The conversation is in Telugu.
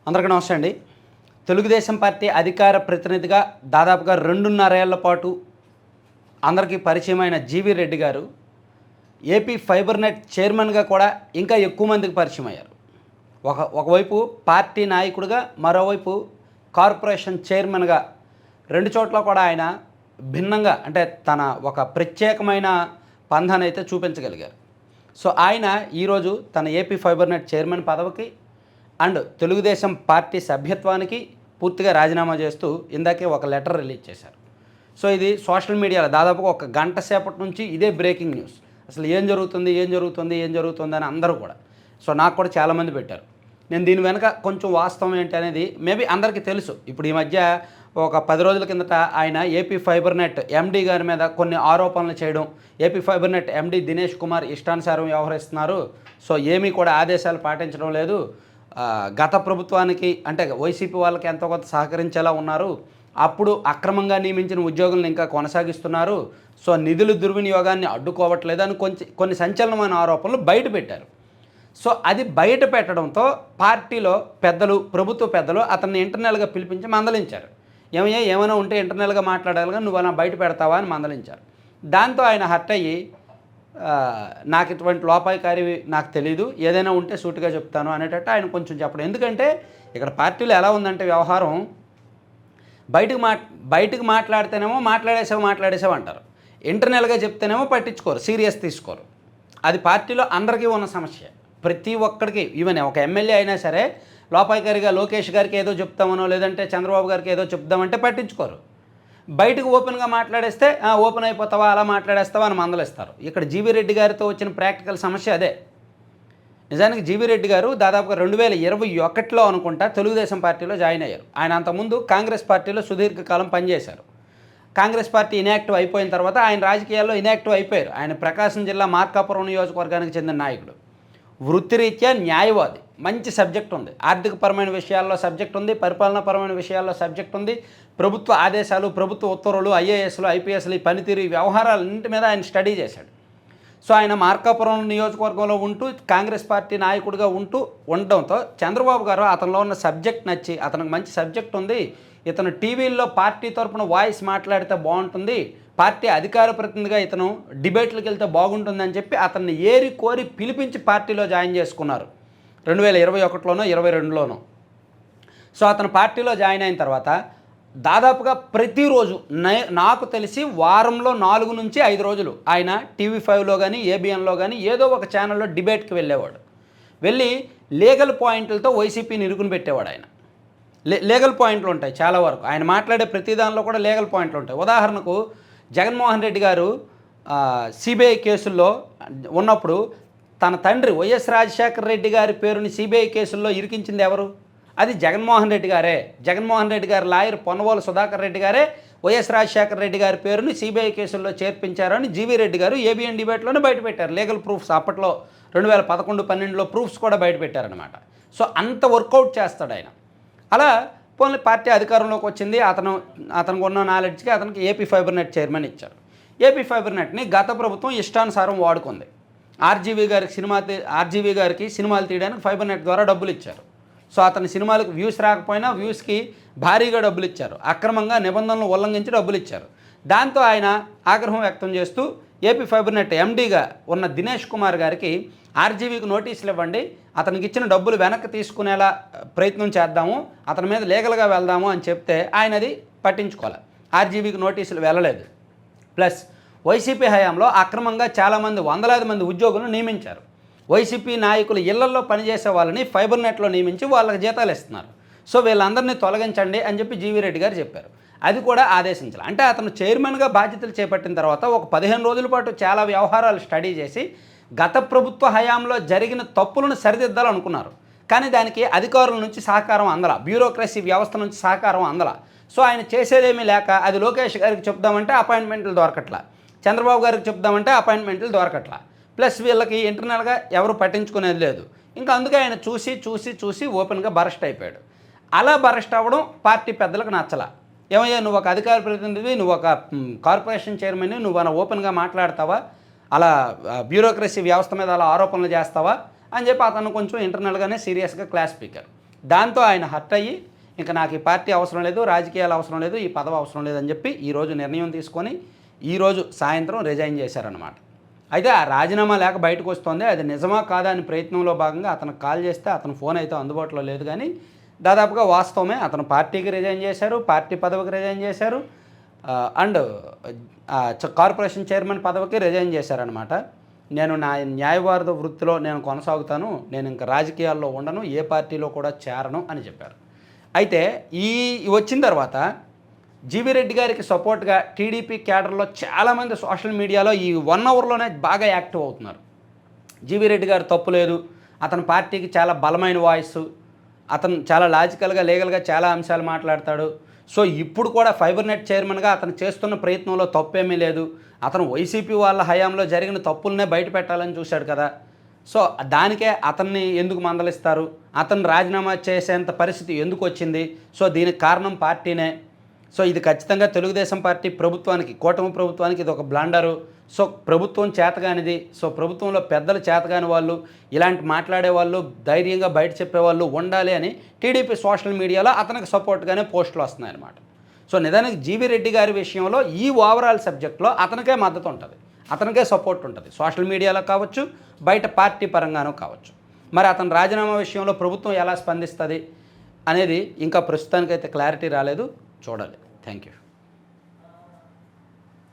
అందరికీ నమస్తే అండి. తెలుగుదేశం పార్టీ అధికార ప్రతినిధిగా దాదాపుగా 2.5 ఏళ్ల పాటు అందరికీ పరిచయమైన జీవీ రెడ్డి గారు ఏపీ ఫైబర్ నెట్ చైర్మన్గా కూడా ఇంకా ఎక్కువ మందికి పరిచయం అయ్యారు. ఒకవైపు పార్టీ నాయకుడిగా, మరోవైపు కార్పొరేషన్ చైర్మన్గా రెండు చోట్ల కూడా ఆయన భిన్నంగా అంటే తన ఒక ప్రత్యేకమైన పంధానైతే చూపించగలిగారు. సో ఆయన ఈరోజు తన ఏపీ ఫైబర్ నెట్ చైర్మన్ పదవికి అండ్ తెలుగుదేశం పార్టీ సభ్యత్వానికి పూర్తిగా రాజీనామా చేస్తూ ఇందాకే ఒక లెటర్ రిలీజ్ చేశారు. సో ఇది సోషల్ మీడియాలో దాదాపుగా ఒక గంట సేపటి నుంచి ఇదే బ్రేకింగ్ న్యూస్. అసలు ఏం జరుగుతుంది అని అందరూ కూడా. సో నాకు కూడా చాలామంది పెట్టారు. నేను దీని వెనక కొంచెం వాస్తవం ఏంటి అనేది మేబీ అందరికీ తెలుసు. ఇప్పుడు ఈ మధ్య ఒక 10 రోజుల కిందట ఆయన ఏపీ ఫైబర్ నెట్ ఎండీ గారి మీద కొన్ని ఆరోపణలు చేయడం, AP fibre net MD Dinesh Kumar ఇష్టానుసారం వ్యవహరిస్తున్నారు, సో ఏమీ కూడా ఆదేశాలు పాటించడం లేదు, గత ప్రభుత్వానికి అంటే వైసీపీ వాళ్ళకి ఎంతో కొంత సహకరించేలా ఉన్నారు, అప్పుడు అక్రమంగా నియమించిన ఉద్యోగులను ఇంకా కొనసాగిస్తున్నారు, సో నిధుల దుర్వినియోగాన్ని అడ్డుకోవట్లేదు అని కొన్ని సంచలనమైన ఆరోపణలు బయట పెట్టారు. సో అది బయట పెట్టడంతో పార్టీలో పెద్దలు, ప్రభుత్వ పెద్దలు అతన్ని ఇంటర్నల్గా పిలిపించి మందలించారు. ఏమైనా ఉంటే ఇంటర్నల్గా మాట్లాడాలిగా, నువ్వు అలా బయట పెడతావా అని మందలించారు. దాంతో ఆయన హర్ట్ అయ్యి నాకు ఇటువంటి లోపాయికారి నాకు తెలీదు, ఏదైనా ఉంటే సూటిగా చెప్తాను అనేటట్టు ఆయన కొంచెం చెప్పడం. ఎందుకంటే ఇక్కడ పార్టీలో ఎలా ఉందంటే వ్యవహారం, బయటకు మాట్లాడితేనేమో మాట్లాడేసావు అంటారు, ఇంటర్నల్గా చెప్తేనేమో పట్టించుకోరు, సీరియస్ తీసుకోరు. అది పార్టీలో అందరికీ ఉన్న సమస్య. ప్రతి ఒక్కడికి, ఈవెన్ ఒక ఎమ్మెల్యే అయినా సరే లోపాయికారిగా లోకేష్ గారికి ఏదో చెప్తామనో లేదంటే చంద్రబాబు గారికి ఏదో చెప్దామంటే పట్టించుకోరు. బయటకు ఓపెన్గా మాట్లాడేస్తే ఓపెన్ అయిపోతావా, అలా మాట్లాడేస్తావా అని మందలిస్తారు. ఇక్కడ జీవీ రెడ్డి గారితో వచ్చిన ప్రాక్టికల్ సమస్య అదే. నిజానికి జీవీ రెడ్డి గారు దాదాపుగా 2021లో అనుకుంటా తెలుగుదేశం పార్టీలో జాయిన్ అయ్యారు. ఆయన అంతకుముందు కాంగ్రెస్ పార్టీలో సుదీర్ఘకాలం పనిచేశారు. కాంగ్రెస్ పార్టీ ఇన్యాక్టివ్ అయిపోయిన తర్వాత ఆయన రాజకీయాల్లో ఇన్యాక్టివ్ అయిపోయారు. ఆయన ప్రకాశం జిల్లా మార్కాపురం నియోజకవర్గానికి చెందిన నాయకుడు, వృత్తిరీత్యా న్యాయవాది, మంచి సబ్జెక్ట్ ఉంది, ఆర్థికపరమైన విషయాల్లో సబ్జెక్ట్ ఉంది, పరిపాలనాపరమైన విషయాల్లో సబ్జెక్ట్ ఉంది, ప్రభుత్వ ఆదేశాలు, ప్రభుత్వ ఉత్తర్వులు, ఐఏఎస్లు, ఐపీఎస్లు, ఈ పనితీరు, ఈ వ్యవహారాలన్నింటి మీద ఆయన స్టడీ చేశాడు. సో ఆయన మార్కాపురం నియోజకవర్గంలో ఉంటూ కాంగ్రెస్ పార్టీ నాయకుడిగా ఉండడంతో చంద్రబాబు గారు అతనిలో ఉన్న సబ్జెక్ట్ నచ్చి, అతనికి మంచి సబ్జెక్ట్ ఉంది, ఇతను టీవీల్లో పార్టీ తరపున వాయిస్ మాట్లాడితే బాగుంటుంది, పార్టీ అధికార ప్రతినిధిగా ఇతను డిబేట్లకు వెళ్తే బాగుంటుందని చెప్పి అతన్ని ఏరి కోరి పిలిపించి పార్టీలో జాయిన్ చేసుకున్నారు 2021లోనో 2022లోనో. సో అతను పార్టీలో జాయిన్ అయిన తర్వాత దాదాపుగా ప్రతిరోజు నాకు తెలిసి వారంలో 4 నుంచి 5 రోజులు ఆయన TV5లో కానీ ఏబిఎన్లో కానీ ఏదో ఒక ఛానల్లో డిబేట్కి వెళ్ళేవాడు. వెళ్ళి లీగల్ పాయింట్లతో వైసీపీని ఇరుకుని పెట్టేవాడు. ఆయన లీగల్ పాయింట్లు ఉంటాయి చాలా వరకు, ఆయన మాట్లాడే ప్రతి దానిలో కూడా లీగల్ పాయింట్లు ఉంటాయి. ఉదాహరణకు జగన్మోహన్ రెడ్డి గారు సిబిఐ కేసుల్లో ఉన్నప్పుడు తన తండ్రి వైఎస్ రాజశేఖర రెడ్డి గారి పేరుని సిబిఐ కేసుల్లో ఇరికించింది ఎవరు? అది జగన్మోహన్ రెడ్డి గారే. జగన్మోహన్ రెడ్డి గారి లాయర్ పొన్నవోలు సుధాకర్ రెడ్డి గారే వైఎస్ రాజశేఖర రెడ్డి గారి పేరుని సిబిఐ కేసుల్లో చేర్పించారని జీవీ రెడ్డి గారు ఏబిఎన్ డిబేట్లోనే బయటపెట్టారు. లీగల్ ప్రూఫ్స్ అప్పట్లో 2011-12లో ప్రూఫ్స్ కూడా బయటపెట్టారనమాట. సో అంత వర్కౌట్ చేస్తాడు ఆయన. అలా పోనీ పార్టీ అధికారంలోకి వచ్చింది, అతనికి ఉన్న నాలెడ్జ్కి అతనికి ఏపీ ఫైబర్ నెట్ చైర్మన్ ఇచ్చారు. ఏపీ ఫైబర్ నెట్ని గత ప్రభుత్వం ఇష్టానుసారం వాడుకుంది. ఆర్జీవీ గారికి సినిమాలు తీయడానికి ఫైబర్ నెట్ ద్వారా డబ్బులు ఇచ్చారు. సో అతని సినిమాలకు వ్యూస్ రాకపోయినా వ్యూస్కి భారీగా డబ్బులు ఇచ్చారు, అక్రమంగా నిబంధనలు ఉల్లంఘించి డబ్బులు ఇచ్చారు. దాంతో ఆయన ఆగ్రహం వ్యక్తం చేస్తూ ఏపీ ఫైబర్ నెట్ ఎండీగా ఉన్న దినేష్ కుమార్ గారికి ఆర్జీవీకి నోటీసులు ఇవ్వండి, అతనికి ఇచ్చిన డబ్బులు వెనక్కి తీసుకునేలా ప్రయత్నం చేద్దాము, అతని మీద లీగల్గా వెళ్దాము అని చెప్తే ఆయన అది పట్టించుకోవాలి. ఆర్జీవీకి నోటీసులు వెళ్ళలేదు. ప్లస్ వైసీపీ హయాంలో అక్రమంగా చాలామంది, వందలాది మంది ఉద్యోగులను నియమించారు. వైసీపీ నాయకులు ఇళ్లల్లో పనిచేసే వాళ్ళని ఫైబర్ నెట్లో నియమించి వాళ్ళకి జీతాలు ఇస్తున్నారు. సో వీళ్ళందరినీ తొలగించండి అని చెప్పి జీవీ రెడ్డి గారు చెప్పారు. అది కూడా ఆదేశించాలి. అంటే అతను చైర్మన్గా బాధ్యతలు చేపట్టిన తర్వాత ఒక 15 రోజుల పాటు చాలా వ్యవహారాలు స్టడీ చేసి గత ప్రభుత్వ హయాంలో జరిగిన తప్పులను సరిదిద్దాలనుకున్నారు. కానీ దానికి అధికారుల నుంచి సహకారం అందల, బ్యూరోక్రసీ వ్యవస్థ నుంచి సహకారం అందల. సో ఆయన చేసేదేమీ లేక అది లోకేష్ గారికి చెప్దామంటే అపాయింట్మెంట్లు దొరకట్లా, చంద్రబాబు గారికి చెప్దామంటే అపాయింట్మెంట్లు దొరకట్లా, ప్లస్ వీళ్ళకి ఇంటర్నల్గా ఎవరు పట్టించుకునేది లేదు. ఇంకా అందుకే ఆయన చూసి ఓపెన్గా బరస్ట్ అయిపోయాడు. అలా బరస్ట్ అవ్వడం పార్టీ పెద్దలకు నచ్చలా. ఏమయ్యా, నువ్వు ఒక అధికార ప్రతినిధివి, నువ్వు ఒక కార్పొరేషన్ చైర్మన్, నువ్వు అలా ఓపెన్గా మాట్లాడతావా, అలా బ్యూరోక్రసీ వ్యవస్థ మీద అలా ఆరోపణలు చేస్తావా అని చెప్పి అతను కొంచెం ఇంటర్నల్గానే సీరియస్గా క్లాస్ స్పీకర్. దాంతో ఆయన హర్ట్ అయ్యి ఇంకా నాకు ఈ పార్టీ అవసరం లేదు, రాజకీయాలు అవసరం లేదు, ఈ పదవి అవసరం లేదని చెప్పి ఈరోజు నిర్ణయం తీసుకొని ఈరోజు సాయంత్రం రిజైన్ చేశారనమాట. అయితే ఆ రాజీనామా లేక బయటకు వస్తుంది, అది నిజమా కాదా అని ప్రయత్నంలో భాగంగా అతనికి కాల్ చేస్తే అతని ఫోన్ అయితే అందుబాటులో లేదు. కానీ దాదాపుగా వాస్తవమే, అతను పార్టీకి రిజైన్ చేశారు, పార్టీ పదవికి రిజైన్ చేశారు, అండ్ కార్పొరేషన్ చైర్మన్ పదవికి రిజైన్ చేశారనమాట. నేను నా న్యాయవాద వృత్తిలో నేను కొనసాగుతాను, నేను ఇంకా రాజకీయాల్లో ఉండను, ఏ పార్టీలో కూడా చేరను అని చెప్పారు. అయితే ఈ వచ్చిన తర్వాత జీవీ రెడ్డి గారికి సపోర్ట్గా టీడీపీ క్యాడర్లో చాలామంది సోషల్ మీడియాలో ఈ 1 అవర్లోనే బాగా యాక్టివ్ అవుతున్నారు. జీవీ రెడ్డి గారు తప్పు లేదు, అతని పార్టీకి చాలా బలమైన వాయిస్, అతను చాలా లాజికల్గా లీగల్గా చాలా అంశాలు మాట్లాడతాడు. సో ఇప్పుడు కూడా ఫైబర్ నెట్ చైర్మన్గా అతను చేస్తున్న ప్రయత్నంలో తప్పేమీ లేదు, అతను వైసీపీ వాళ్ళ హయాంలో జరిగిన తప్పులనే బయట పెట్టాలని చూశాడు కదా, సో దానికే అతన్ని ఎందుకు మందలిస్తారు, అతను రాజీనామా చేసేంత పరిస్థితి ఎందుకు వచ్చింది, సో దీనికి కారణం పార్టీనే, సో ఇది ఖచ్చితంగా తెలుగుదేశం పార్టీ ప్రభుత్వానికి, కూటమి ప్రభుత్వానికి ఇది ఒక బ్లండరు, సో ప్రభుత్వం చేతగానిది, సో ప్రభుత్వంలో పెద్దలు చేతగాని వాళ్ళు, ఇలాంటి మాట్లాడే వాళ్ళు, ధైర్యంగా బయట చెప్పేవాళ్ళు ఉండాలి అని టీడీపీ సోషల్ మీడియాలో అతనికి సపోర్ట్గానే పోస్టులు వస్తున్నాయన్నమాట. సో నిజానికి జీవీ రెడ్డి గారి విషయంలో ఈ ఓవరాల్ సబ్జెక్ట్లో అతనికే మద్దతు ఉంటుంది, అతనికే సపోర్ట్ ఉంటుంది, సోషల్ మీడియాలో కావచ్చు, బయట పార్టీ పరంగానూ కావచ్చు. మరి అతని రాజీనామా విషయంలో ప్రభుత్వం ఎలా స్పందిస్తుంది అనేది ఇంకా ప్రస్తుతానికైతే క్లారిటీ రాలేదు, చూడాలి. Thank you.